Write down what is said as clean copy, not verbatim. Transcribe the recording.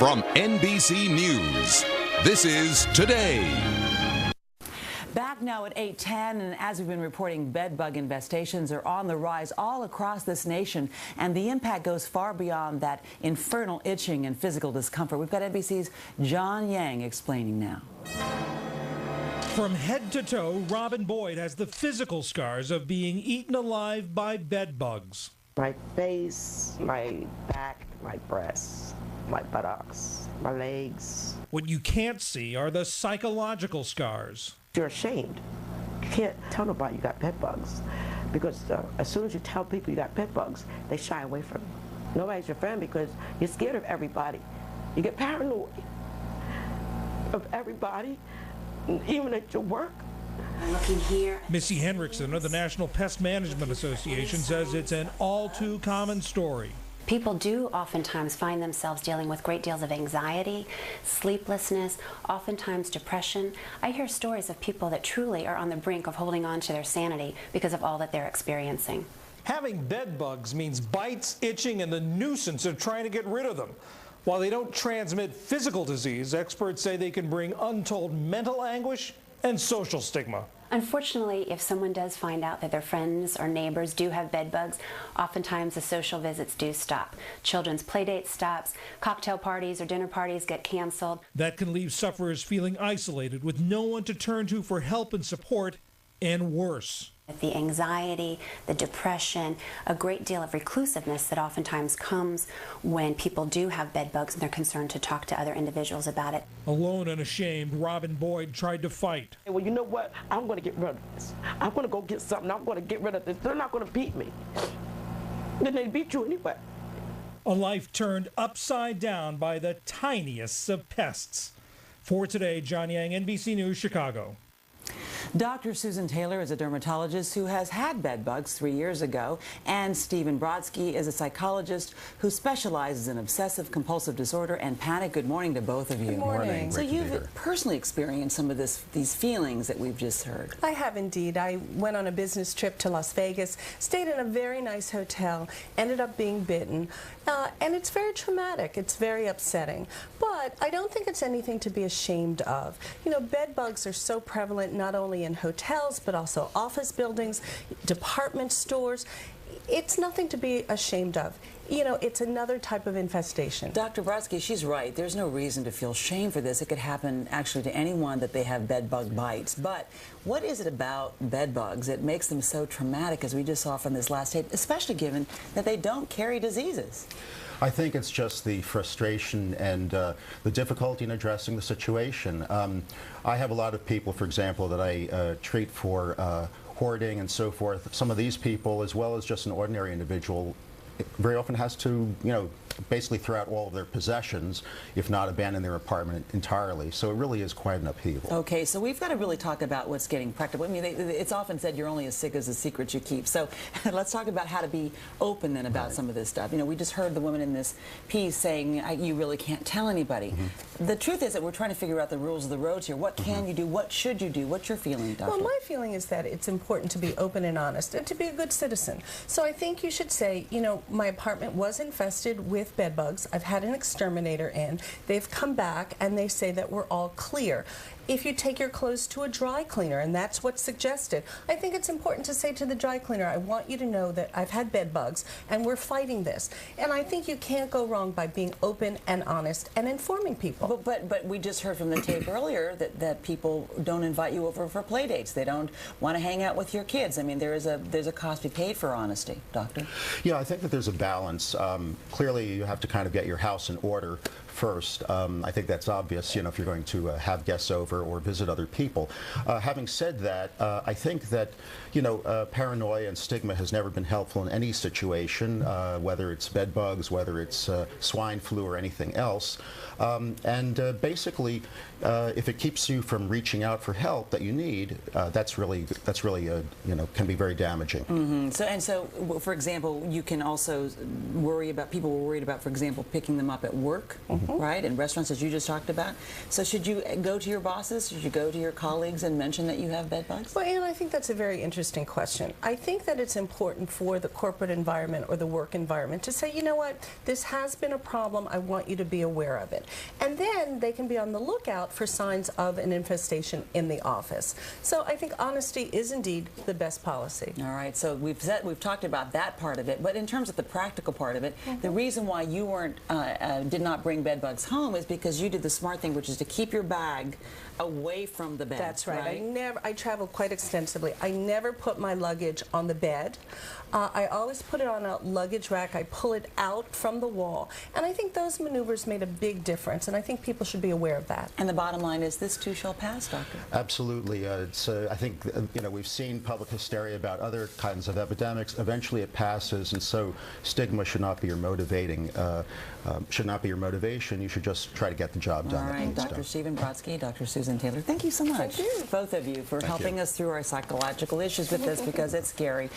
From NBC News, this is Today. Back now at 8:10, and as we've been reporting, bed bug infestations are on the rise all across this nation, and the impact goes far beyond that infernal itching and physical discomfort. We've got NBC's John Yang explaining now. From head to toe, Robin Boyd has the physical scars of being eaten alive by bed bugs. My face, my back, my breasts, my buttocks, my legs. What you can't see are the psychological scars. You're ashamed. You can't tell nobody you got bed bugs because as soon as you tell people you got bed bugs, they shy away from you. Nobody's your friend because you're scared of everybody. You get paranoid of everybody, even at your work. Looking here. Missy Henriksen of the National Pest Management Association says it's an all too common story. People do oftentimes find themselves dealing with great deals of anxiety, sleeplessness, oftentimes depression. I hear stories of people that truly are on the brink of holding on to their sanity because of all that they're experiencing. Having bed bugs means bites, itching, and the nuisance of trying to get rid of them. While they don't transmit physical disease, experts say they can bring untold mental anguish and social stigma. Unfortunately, if someone does find out that their friends or neighbors do have bed bugs, oftentimes the social visits do stop. Children's play dates stops, cocktail parties or dinner parties get canceled. That can leave sufferers feeling isolated with no one to turn to for help and support, and worse. The anxiety, the depression, a great deal of reclusiveness that oftentimes comes when people do have bed bugs and they're concerned to talk to other individuals about it. Alone and ashamed, Robin Boyd tried to fight. Well, you know what? I'm going to get rid of this. I'm going to go get something. I'm going to get rid of this. They're not going to beat me. Then they beat you anyway. A life turned upside down by the tiniest of pests. For Today, John Yang, NBC News, Chicago. Dr. Susan Taylor is a dermatologist who has had bed bugs 3 years ago, and Stephen Brodsky is a psychologist who specializes in obsessive compulsive disorder and panic. Good morning to both of you. Good morning. So you've personally experienced some of these feelings that we've just heard. I have indeed. I went on a business trip to Las Vegas, stayed in a very nice hotel, ended up being bitten, and it's very traumatic. It's very upsetting. But I don't think it's anything to be ashamed of. You know, bed bugs are so prevalent not only in hotels but also office buildings, department stores. It's nothing to be ashamed of. You know, it's another type of infestation. Dr. Brodsky, she's right. There's no reason to feel shame for this. It could happen actually to anyone that they have bed bug bites. But what is it about bed bugs that makes them so traumatic, as we just saw from this last tape, especially given that they don't carry diseases? I think it's just the frustration and the difficulty in addressing the situation. I have a lot of people, for example, that I treat for hoarding and so forth. Some of these people, as well as just an ordinary individual, very often has to, you know, basically throw out all of their possessions, if not abandon their apartment entirely. So it really is quite an upheaval. Okay, so we've got to really talk about what's getting practical. I mean, it's often said you're only as sick as the secrets you keep. So let's talk about how to be open then about some of this stuff. You know, we just heard the woman in this piece saying you really can't tell anybody. The truth is that we're trying to figure out the rules of the road here. What can you do? What should you do? What's your feeling, Doctor? Well, my feeling is that it's important to be open and honest and to be a good citizen. So I think you should say, you know, my apartment was infested with bed bugs. I've had an exterminator in. They've come back and they say that we're all clear. If you take your clothes to a dry cleaner, and that's what's suggested, I think it's important to say to the dry cleaner, I want you to know that I've had bed bugs and we're fighting this. And I think you can't go wrong by being open and honest and informing people. But we just heard from the tape earlier that people don't invite you over for play dates. They don't want to hang out with your kids. I mean, there's a cost to be paid for honesty, Doctor. Yeah, I think that there's a balance. Clearly, you have to kind of get your house in order first. I think that's obvious, you know, if you're going to have guests over or visit other people. Having said that, I think that, you know, paranoia and stigma has never been helpful in any situation, whether it's bed bugs, whether it's swine flu or anything else. Basically, if it keeps you from reaching out for help that you need, that's really you know, can be very damaging. So for example, you can also worry about, people were worried about, for example, picking them up at work. right? And restaurants, as you just talked about. So should you go to your bosses? Should you go to your colleagues and mention that you have bed bugs? Well, Anne, I think that's a very interesting question. I think that it's important for the corporate environment or the work environment to say, you know what, this has been a problem. I want you to be aware of it. And then they can be on the lookout for signs of an infestation in the office. So I think honesty is indeed the best policy. All right, so we've talked about that part of it, but in terms of the practical part of it, the reason why you did not bring bed bugs home is because you did the smart thing, which is to keep your bag away from the bed. That's right. I travel quite extensively. I never put my luggage on the bed. I always put it on a luggage rack. I pull it out from the wall. And I think those maneuvers made a big difference, and I think people should be aware of that. And the bottom line is this too shall pass, Doctor. Absolutely. I think we've seen public hysteria about other kinds of epidemics. Eventually it passes, and so stigma should not be your motivating. Should not be your motivation. You should just try to get the job done. All right, Dr. Stephen Brodsky, Dr. Susan Taylor, thank you so much, Thank you. both of you, for helping us through our psychological issues with this, because it's scary.